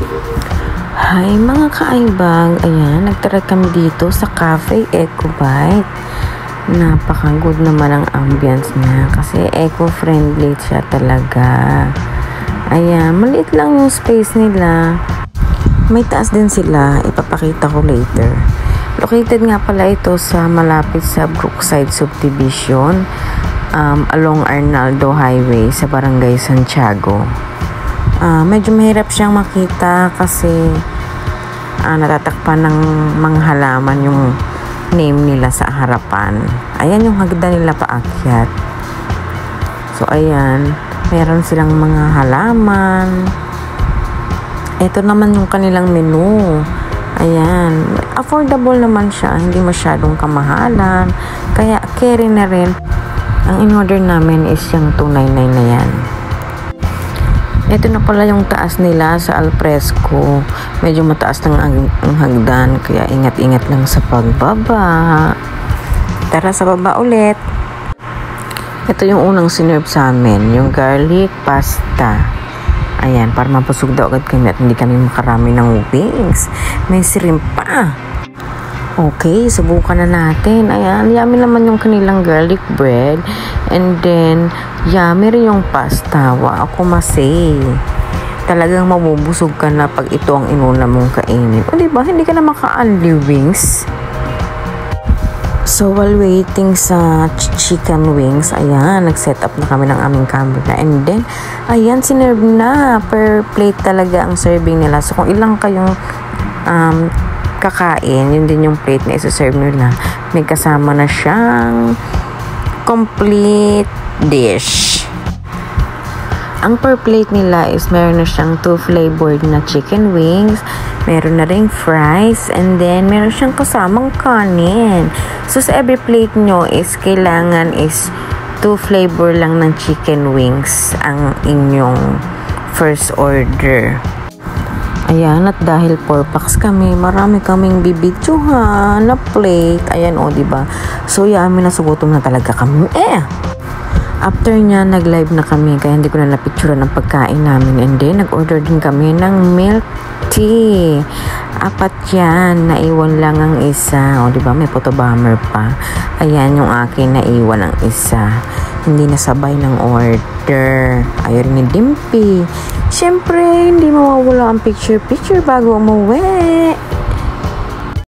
Hi mga kaaibag, ayan, nagtara kami dito sa Cafe Ecobite. Napaka-good naman ang ambience niya kasi eco-friendly siya talaga. Ayan, maliit lang yung space nila. May taas din sila, ipapakita ko later. Located nga pala ito sa malapit sa Brookside Subdivision, along Arnaldo Highway sa Barangay Santiago. Medyo mahirap siyang makita kasi natatakpan ng mga halaman yung name nila sa harapan. Ayan yung hagdan nila paakyat. So ayan, meron silang mga halaman. Ito naman yung kanilang menu. Ayan, affordable naman siya, hindi masyadong kamahalan, kaya carry na rin. Ang in-order namin is yung 299 na yan. Ito na pala yung taas nila sa alfresco. Medyo mataas lang ang hagdan, kaya ingat-ingat lang sa pagbaba. Tara sa baba ulit. Ito yung unang sinerve sa amin, yung garlic pasta. Ayan, para mapusog daw agad kami at hindi kami makarami ng wings. May shrimp pa. Okay, subukan na natin. Ayan, yummy naman yung kanilang garlic bread. And then, yummy rin yung pasta. Wow, kumase. Talagang mabubusog ka na pag ito ang inuna mong kainin. O diba, hindi ka na maka-only wings. So, while waiting sa chicken wings, ayan, nag-set up na kami ng aming camera. And then, ayan, sinerve na. Per plate talaga ang serving nila. So, kung ilang kayong kakain, yun din yung plate na isa-serve nila. May kasama na siyang complete dish. Ang per plate nila is meron na siyang 2 flavored na chicken wings, meron na ring fries, and then meron siyang kasamang kanin. So sa every plate nyo is kailangan is 2 flavor lang ng chicken wings ang inyong first order. Ayan, at dahil 4 packs kami, marami kaming bibidyohan na plate. Ayan o, diba? So yummy na, sugutom na talaga kami. After niya, nag-live na kami, kaya hindi ko na napicturean ng pagkain namin. And then, nag-order din kami ng milk tea. 4 yan, naiwan lang ang isa. O, diba? May photo bomber pa. Ayan, yung akin, naiwan ang isa. Hindi nasabay ng order. Ayaw ni Dimpy. Siyempre, hindi mawawala ang picture bago umuwi.